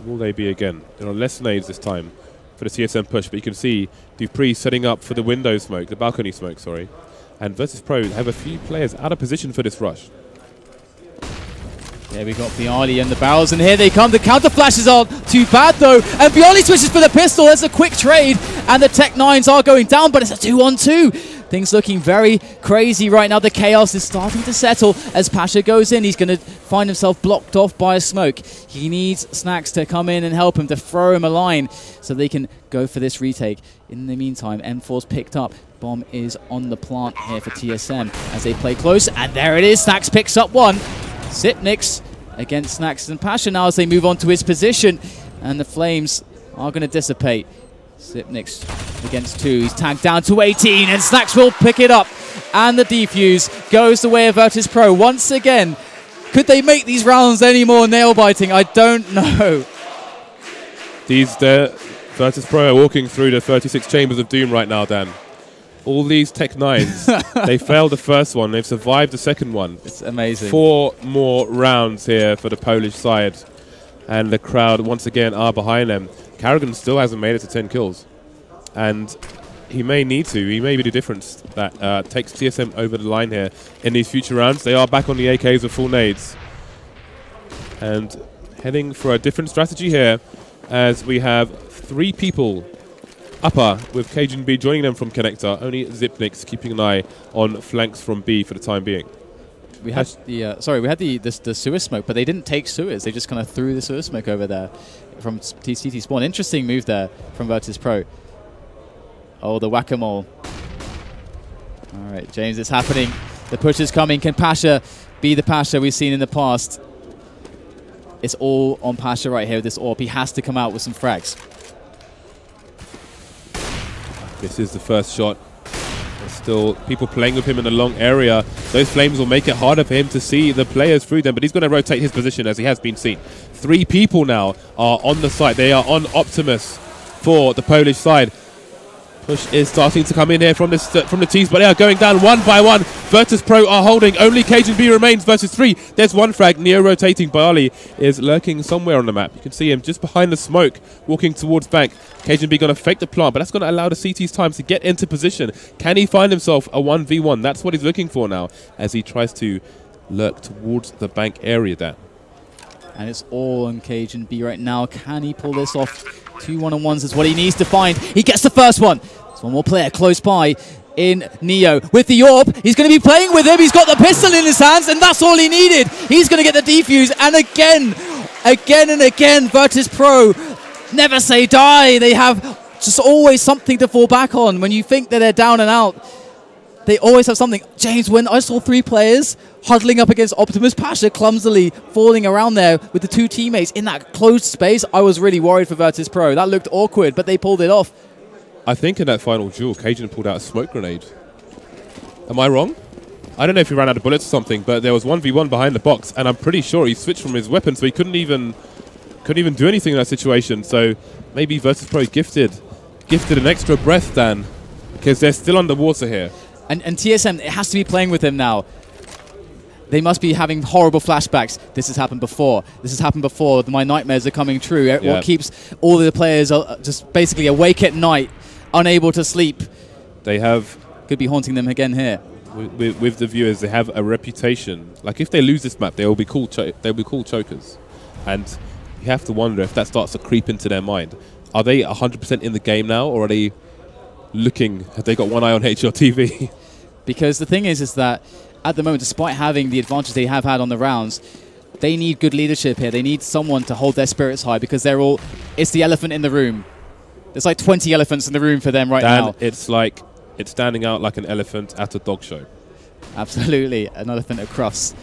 Will they be again? There are less nades this time for the TSM push, but you can see bo3 setting up for the window smoke, the balcony smoke, sorry. And Virtus.pro have a few players out of position for this rush. There we got bo3 and the barrels, and here they come. The counter flashes aren't too bad though, and bo3 switches for the pistol. There's a quick trade, and the Tech 9s are going down, but it's a 2-on-2. Things looking very crazy right now. The chaos is starting to settle as Pasha goes in. He's going to find himself blocked off by a smoke. He needs Snax to come in and help him, to throw him a line so they can go for this retake. In the meantime, M4's picked up. Bomb is on the plant here for TSM as they play close, and there it is. Snax picks up 1. Sipnix against Snax and Pasha now as they move on to his position, and the flames are going to dissipate. Sipnix against 2. He's tagged down to 18, and Snax will pick it up, and the defuse goes the way of Virtus.pro once again. Could they make these rounds any more nail-biting? I don't know. Virtus.pro are walking through the 36 chambers of doom right now, Dan. All these Tech 9s, they failed the first one. They've survived the second one. It's amazing. 4 more rounds here for the Polish side. And the crowd, once again, are behind them. Carrigan still hasn't made it to 10 kills. And he may need to. He may be the difference that takes TSM over the line here in these future rounds. They are back on the AKs with full nades. And heading for a different strategy here, as we have 3 people upper with Cajun B joining them from connector. Only Zipnix keeping an eye on flanks from B for the time being. We had the sewer smoke, but they didn't take sewers. They just kind of threw the sewer smoke over there from TCT spawn. Interesting move there from Virtus.pro. Oh, the whack-a-mole. All right, James, it's happening. The push is coming. Can Pasha be the Pasha we've seen in the past? It's all on Pasha right here with this AWP. He has to come out with some frags. This is the first shot. There's still people playing with him in the long area. Those flames will make it harder for him to see the players through them, but he's going to rotate his position as he has been seen. 3 people now are on the site. They are on Optimus for the Polish side. Push is starting to come in here from the teams, but they are going down one by one. Virtus.pro are holding. Only Cajun B remains versus 3. There's 1 frag. Neo rotating. bo3 is lurking somewhere on the map. You can see him just behind the smoke, walking towards bank. Cajun B going to fake the plant, but that's going to allow the CT's time to get into position. Can he find himself a 1v1? That's what he's looking for now as he tries to lurk towards the bank area there. And it's all on Cajun B right now. Can he pull this off? 2 1-on-1s is what he needs to find. He gets the first one. There's one more player close by in Neo. With the AWP, he's going to be playing with him. He's got the pistol in his hands, and that's all he needed. He's going to get the defuse. And again and again, Virtus.pro never say die. They have just always something to fall back on. When you think that they're down and out, they always have something. James, when I saw 3 players huddling up against Optimus, Pasha clumsily falling around there with the 2 teammates in that closed space, I was really worried for Virtus.pro. That looked awkward, but they pulled it off. I think in that final duel, Cajun pulled out a smoke grenade. Am I wrong? I don't know if he ran out of bullets or something, but there was 1v1 behind the box, and I'm pretty sure he switched from his weapon, so he couldn't even do anything in that situation. So maybe Virtus.pro gifted an extra breath, Dan, because they're still underwater here. And TSM, it has to be playing with him now. They must be having horrible flashbacks. This has happened before. This has happened before. My nightmares are coming true. What keeps all the players just basically awake at night, unable to sleep. They have... Could be haunting them again here. With the viewers, they have a reputation. Like, if they lose this map, they'll be called chokers. And you have to wonder if that starts to creep into their mind. Are they 100% in the game now, or are they looking... Have they got one eye on HLTV? Because the thing is that at the moment, despite having the advantage they have had on the rounds, they need good leadership here. They need someone to hold their spirits high, because they're all... It's the elephant in the room. There's like 20 elephants in the room for them right now. It's like... It's standing out like an elephant at a dog show. Absolutely, an elephant across.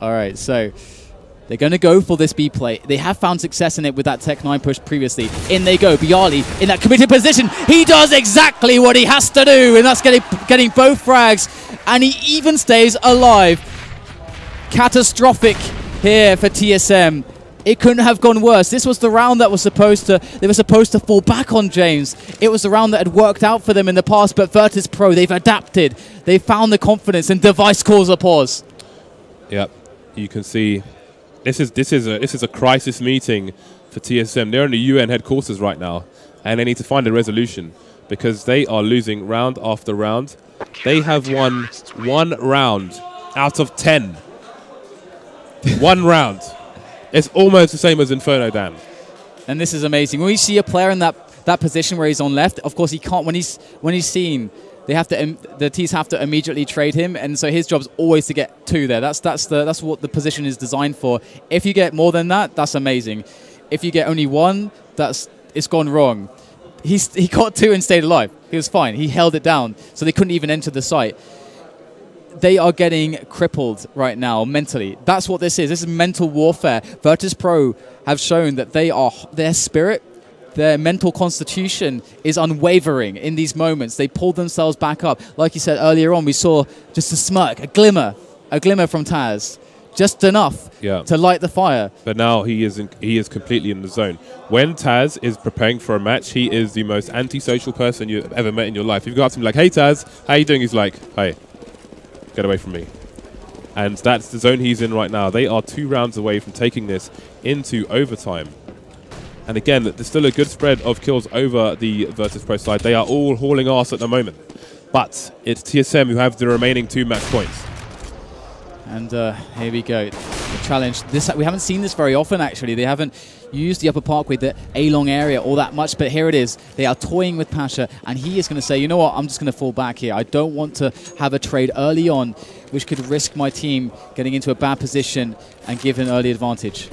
All right, so they're going to go for this B play. They have found success in it with that Tech 9 push previously. In they go, Bialy in that committed position. He does exactly what he has to do, and that's getting both frags, and he even stays alive. Catastrophic here for TSM. It couldn't have gone worse. This was the round that was they were supposed to fall back on James. It was the round that had worked out for them in the past, but Virtus.pro, they've adapted. They found the confidence, and Device calls a pause. Yep, you can see this is a crisis meeting for TSM. They're in the UN headquarters right now, and they need to find a resolution because they are losing round after round. They have won 1 round out of 10. 1 round. It's almost the same as Inferno, Dan. And this is amazing. When we see a player in that position where he's on left, of course he can't. When he's seen, they have to the T's have to immediately trade him, and so his job's always to get 2 there. That's what the position is designed for. If you get more than that, that's amazing. If you get only 1, it's gone wrong. He got 2 and stayed alive. He was fine. He held it down, so they couldn't even enter the site. They are getting crippled right now mentally. That's what this is. This is mental warfare. Virtus.pro have shown that their spirit, their mental constitution is unwavering in these moments. They pulled themselves back up. Like you said earlier on, we saw just a smirk, a glimmer from Taz. Just enough to light the fire. But now he is completely in the zone. When Taz is preparing for a match, he is the most antisocial person you've ever met in your life. If you go up to him like, "Hey Taz, how you doing?" He's like, "Hey, get away from me." And that's the zone he's in right now. They are 2 rounds away from taking this into overtime. And again, there's still a good spread of kills over the Virtus.pro side. They are all hauling arse at the moment. But it's TSM who have the remaining 2 match points. And here we go. The challenge. We haven't seen this very often, actually. They haven't used the upper parkway, the A-long area, all that much. But here it is. They are toying with Pasha, and he is going to say, you know what, I'm just going to fall back here. I don't want to have a trade early on, which could risk my team getting into a bad position and give an early advantage.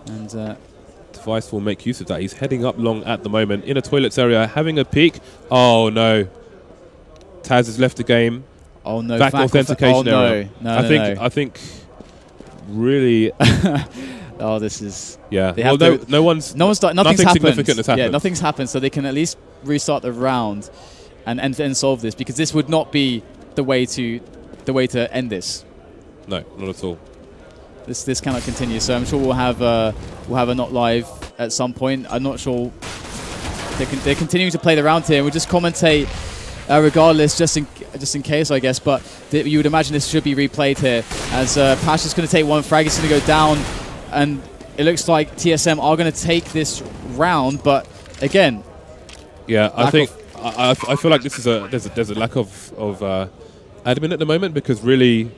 And Device will make use of that. He's heading up long at the moment in a toilets area, having a peek. Oh, no. Taz has left the game. Oh no! Back authentication error. No, I think really. Oh, this is. Yeah. Well, nothing's significant has happened. Yeah, nothing's happened, so they can at least restart the round, and solve this, because this would not be the way to end this. No, not at all. This cannot continue. So I'm sure we'll have a not live at some point. I'm not sure. They're continuing to play the round here. We'll just commentate. Regardless, just in case, I guess, but you would imagine this should be replayed here, as Pasha's going to take 1 frag. It's going to go down, and it looks like TSM are going to take this round, but again, yeah, I think I feel like this is there's a lack of admin at the moment, because really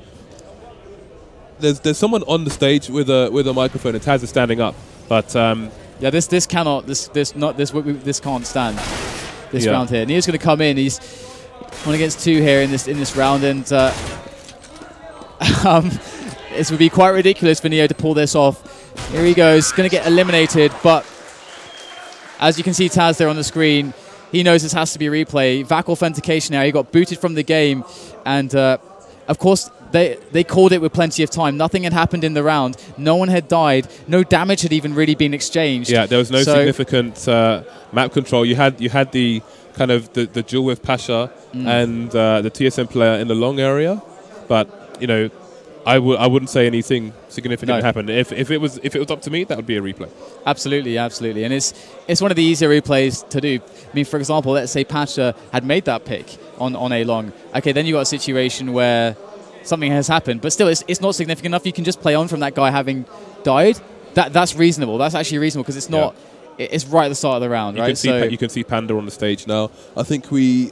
there's someone on the stage with a microphone, and Taz is standing up, but yeah, this can't stand. This round here. Neo's going to come in. He's 1 against 2 here in this round, and it would be quite ridiculous for Neo to pull this off. Here he goes, going to get eliminated, but as you can see Taz there on the screen, he knows this has to be a replay. VAC authentication now. He got booted from the game, and of course they called it with plenty of time. Nothing had happened in the round. No one had died. No damage had even really been exchanged. Yeah, there was no significant map control. You had the kind of the duel with Pasha and the TSM player in the long area. But, you know, I wouldn't say anything significant happened. If it was up to me, that would be a replay. Absolutely, absolutely. And it's one of the easier replays to do. I mean, for example, let's say Pasha had made that pick on A long. Okay, then you got a situation where something has happened, but still it's not significant enough. You can just play on from that guy having died. That's reasonable. That's actually reasonable because it's not. Yeah. It's right at the start of the round, right? You can see Panda on the stage now. I think we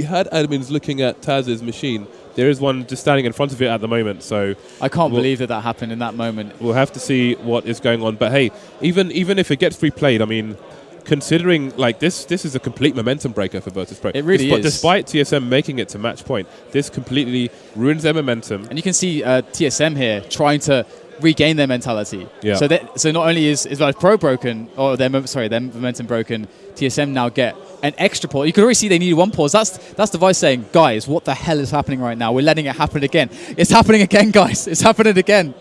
had admins looking at Taz's machine. There is one just standing in front of it at the moment, so I can't believe that happened in that moment. We'll have to see what is going on. But hey, even if it gets replayed, I mean, considering like this is a complete momentum breaker for Virtus.pro. It really is. Despite TSM making it to match point, this completely ruins their momentum. And you can see TSM here trying to regain their mentality. Yeah. So not only is Virtus.pro broken, or their momentum broken, TSM now get an extra pause. You could already see they needed one pause. That's Device saying, guys, what the hell is happening right now? We're letting it happen again. It's happening again, guys. It's happening again.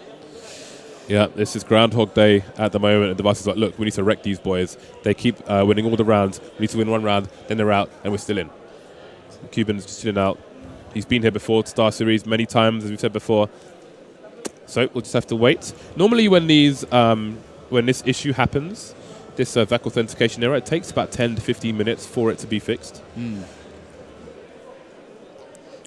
Yeah, this is Groundhog Day at the moment. And Device is like, look, we need to wreck these boys. They keep winning all the rounds. We need to win one round, then they're out, and we're still in. The Cuban's just chilling out. He's been here before, StarSeries, many times, as we've said before. So we'll just have to wait. Normally when when this issue happens, this VAC authentication error, it takes about 10 to 15 minutes for it to be fixed.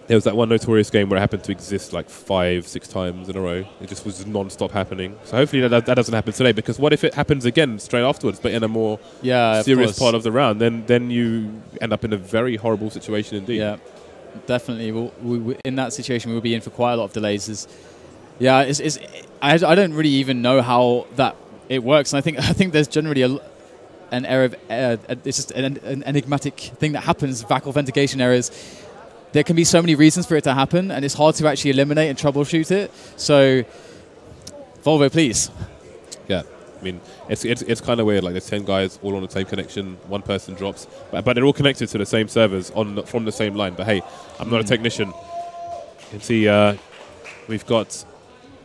There was that one notorious game where it happened to exist like 5-6 times in a row. It just was non-stop happening. So hopefully that doesn't happen today, because what if it happens again straight afterwards, but in a more serious part of the round? Then you end up in a very horrible situation indeed. Yeah, definitely. We in that situation, we will be in for quite a lot of delays. Yeah, I don't really even know how that it works, and I think there's generally an error of it's just an enigmatic thing that happens. VAC authentication errors. There can be so many reasons for it to happen, and it's hard to actually eliminate and troubleshoot it. So, Volvo, please. Yeah, I mean, it's kind of weird. Like, there's 10 guys all on the same connection. One person drops, but they're all connected to the same servers from the same line. But hey, I'm not a technician. You can see we've got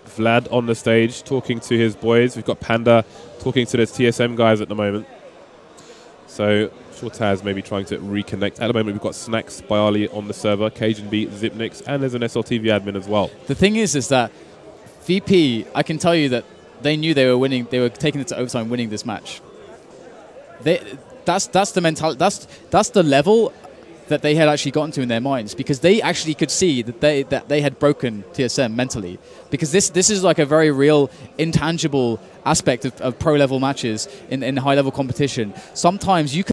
Vlad on the stage talking to his boys. We've got Panda talking to the TSM guys at the moment. So Taz maybe trying to reconnect. At the moment, we've got Snacks, Bialy on the server, Cajun Beat, Zipnix, and there's an SLTV admin as well. The thing is that VP, I can tell you that they knew they were winning. They were taking it to overtime, winning this match. That's the mentality. That's the level that they had actually gotten to in their minds, because they actually could see that they had broken TSM mentally, because this is like a very real, intangible aspect of pro level matches in high level competition. Sometimes you can